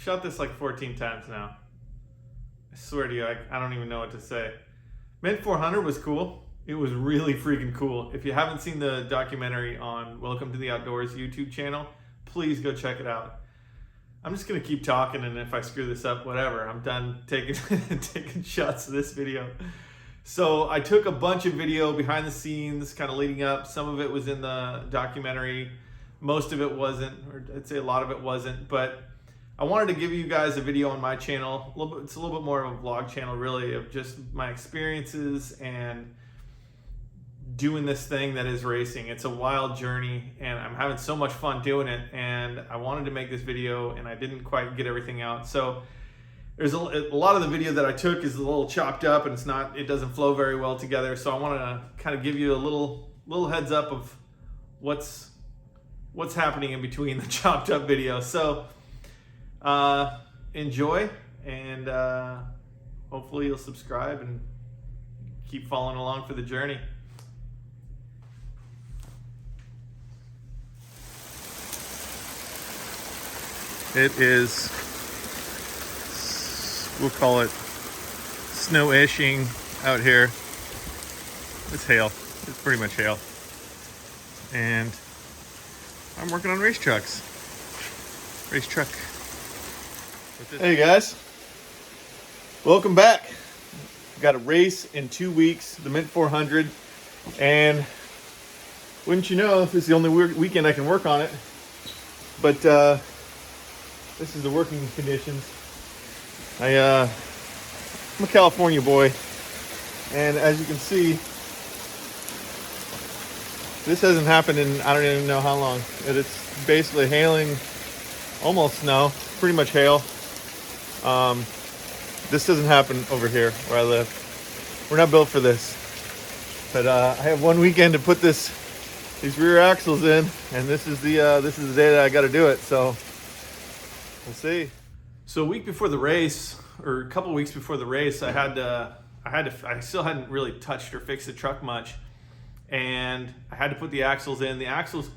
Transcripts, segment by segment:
shot this like 14 times now. I swear to you, I don't even know what to say. Mint 400 was cool. It was really freaking cool. If you haven't seen the documentary on Welcome to the Outdoors YouTube channel, please go check it out. I'm just gonna keep talking, and if I screw this up, whatever. I'm done taking taking shots of this video. So I took a bunch of video behind the scenes, kind of leading up. Some of it was in the documentary. Most of it wasn't, or I'd say a lot of it wasn't. But I wanted to give you guys a video on my channel. It's a little bit more of a vlog channel, really, of just my experiences and doing this thing that is racing. It's a wild journey, and I'm having so much fun doing it, and I wanted to make this video, and I didn't quite get everything out. So there's a lot of the video that I took is a little chopped up, and it doesn't flow very well together. So I want to kind of give you a little heads up of what's happening in between the chopped up video. So enjoy, and hopefully you'll subscribe and keep following along for the journey. It is, we'll call it snow-ishing out here. It's hail. It's pretty much hail. And I'm working on race trucks. Race truck. Hey guys, welcome back. We've got a race in 2 weeks, the Mint 400, and wouldn't you know, this is the only weekend I can work on it. But this is the working conditions. I'm a California boy, and as you can see, this hasn't happened in I don't even know how long. It's basically hailing, almost snow, pretty much hail. This doesn't happen over here where I live. We're not built for this. But I have one weekend to put these rear axles in, and this is the day that I got to do it. So we'll see. So a week before the race, or a couple weeks before the race, I still hadn't really touched or fixed the truck much, and I had to put the axles in. The axles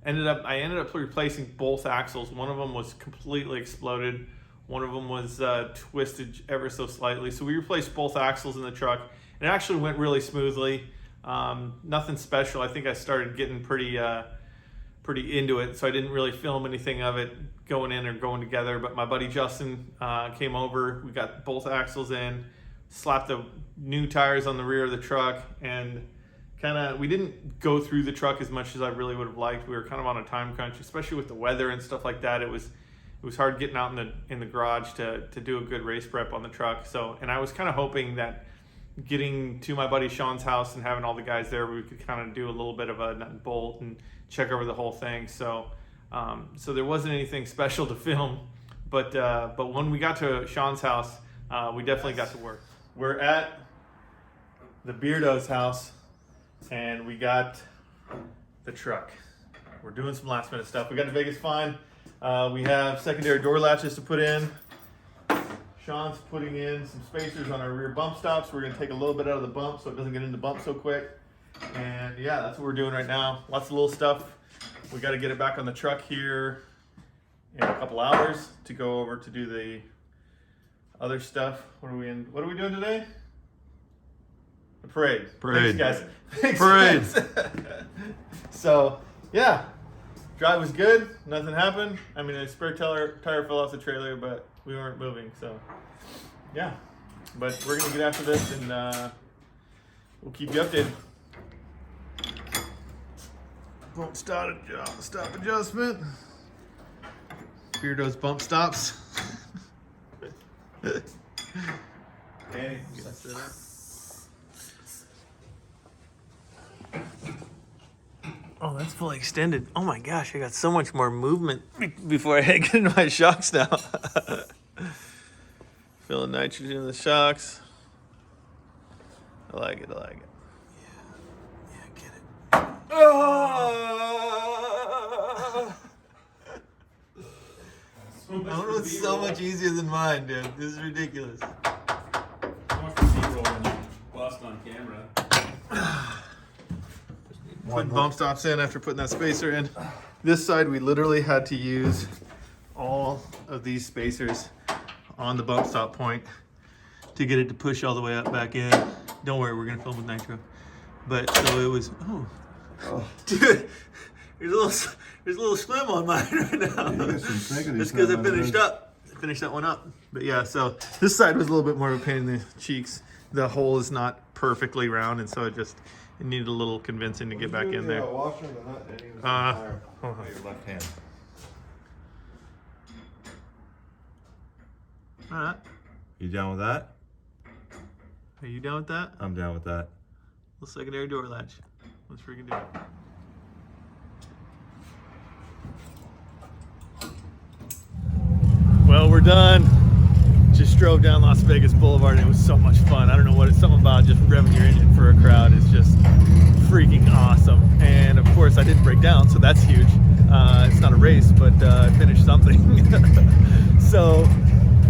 I ended up replacing both axles. One of them was completely exploded. One of them was twisted ever so slightly. So we replaced both axles in the truck. It actually went really smoothly. Nothing special. I think I started getting pretty into it, so I didn't really film anything of it going in or going together. But my buddy Justin came over. We got both axles in, slapped the new tires on the rear of the truck, and we didn't go through the truck as much as I really would have liked. We were kind of on a time crunch, especially with the weather and stuff like that. It was hard getting out in the garage to do a good race prep on the truck. So, and I was kind of hoping that getting to my buddy Sean's house and having all the guys there, we could kind of do a little bit of a nut and bolt and check over the whole thing. So so there wasn't anything special to film, but when we got to Sean's house, we definitely got to work. We're at the Beardo's house, and we got the truck. We're doing some last minute stuff. We got the Vegas Fine. We have secondary door latches to put in. Sean's putting in some spacers on our rear bump stops. We're going to take a little bit out of the bump so it doesn't get into bump so quick. And yeah, that's what we're doing right now. Lots of little stuff. We got to get it back on the truck here in a couple hours to go over to do the other stuff. What are we doing today? The parade. Thanks, guys. Thanks, parade. Guys. So yeah, drive was good. Nothing happened. I mean, a spare tire fell off the trailer, but we weren't moving. So yeah, but we're gonna get after this, and we'll keep you updated. Bump stop adjustment. Beardo's bump stops. Okay. Oh, that's fully extended. Oh my gosh, I got so much more movement before I get into my shocks now. Filling nitrogen in the shocks. I like it. Yeah, get it. Oh! It's so much easier than mine, dude. This is ridiculous. So much for B-roll when you bust on camera. Put bump stops in after putting that spacer in. This side we literally had to use all of these spacers on the bump stop point to get it to push all the way up back in. Don't worry, we're gonna film with nitro. But so it was, dude, there's a little swim on mine right now. That's because I finished that one up. But yeah, so this side was a little bit more of a pain in the cheeks. The hole is not perfectly round, and so it needed a little convincing to get back in there. Washer the nut and he was your left hand. All right. You down with that? Are you down with that? I'm down with that. Little secondary door latch. Let's freaking do it. Well, we're done. Just drove down Las Vegas Boulevard and it was so much fun. I don't know what it's something about just revving your engine for a crowd is just freaking awesome. And of course I didn't break down, so that's huge. It's not a race, but I finished something. So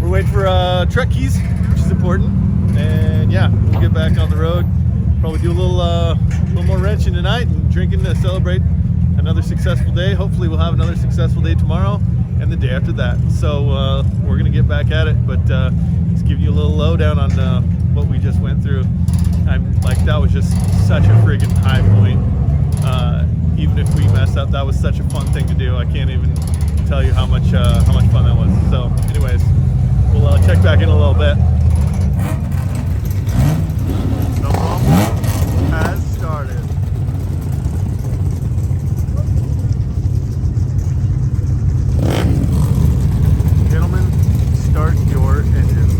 we're waiting for truck keys, which is important. And yeah, we'll get back on the road. Probably do a little more wrenching tonight and drinking to celebrate another successful day. Hopefully we'll have another successful day tomorrow and the day after that. So we're gonna get back at it, but just give you a little lowdown on what we just went through. I'm like, that was just such a freaking high point. Even if we messed up, that was such a fun thing to do. I can't even tell you how much fun that was. So anyways, we'll check back in a little bit. The rumble has started. Gentlemen, start your engine.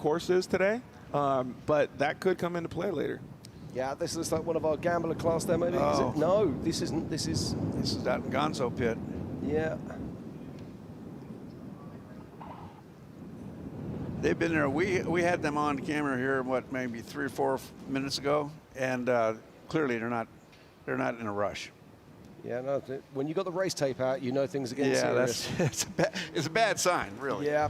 course is today, but that could come into play later. Yeah, this looks like one of our gambler class there, maybe. Is Oh. it? No, this isn't. This is. This is that Gonzo pit. Yeah. They've been there. We had them on camera here, what, maybe 3 or 4 minutes ago, and clearly they're not in a rush. Yeah, no. When you got the race tape out, you know things are getting serious. It's a bad sign, really. Yeah.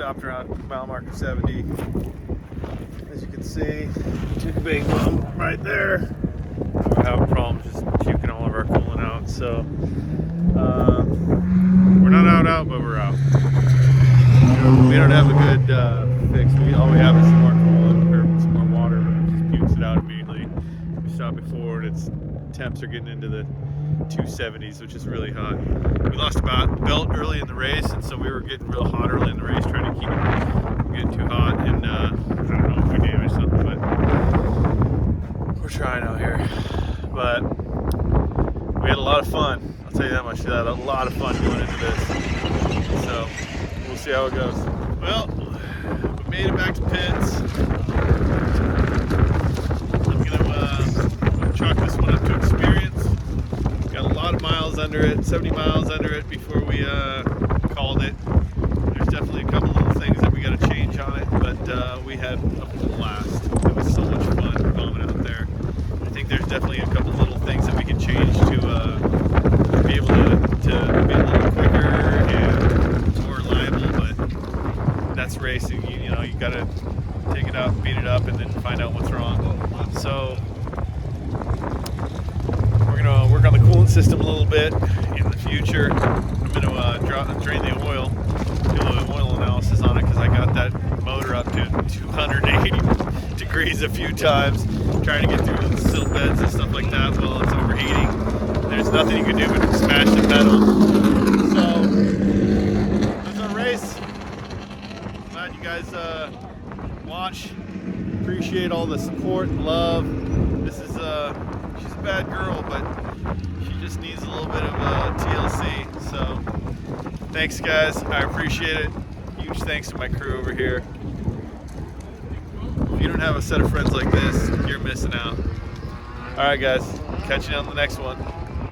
stopped around mile marker 70. As you can see, took a big bump right there. We're having problems just puking all of our coolant out. So we're not out, but we're out. We don't have a good fix. All we have is some more coolant or some more water, but it just pukes it out immediately. We stopped before, and temps are getting into the 270s, which is really hot. We lost about belt early in the race, and so we were getting real hot early in the race, trying to keep it from getting too hot. And I don't know if we damaged something, but we're trying out here. But we had a lot of fun. I'll tell you that much. We had a lot of fun going into this. So we'll see how it goes. Well, we made it back to pits. I'm gonna chalk this one up to experience. Got a lot of miles under it, 70 miles under it before we called it. There's definitely a couple little things that we got to change on it, but we had a blast. It was so much fun bombing out there. I think there's definitely a couple little things that we can change to be able to be a little quicker and more reliable, but that's racing. You know, you got to take it out, beat it up, and then find out what's wrong. So we're gonna work on the coolant system a little bit in the future. I'm gonna drain the oil, do a little oil analysis on it, because I got that motor up to 280 degrees a few times, trying to get through the silt beds and stuff like that while it's overheating. There's nothing you can do but smash the pedal. So there's our race. Glad you guys watch. Appreciate all the support and love. This is she's a bad girl, but she just needs a little bit of TLC. So thanks, guys. I appreciate it. Huge thanks to my crew over here. If you don't have a set of friends like this, you're missing out. All right, guys. Catch you on the next one.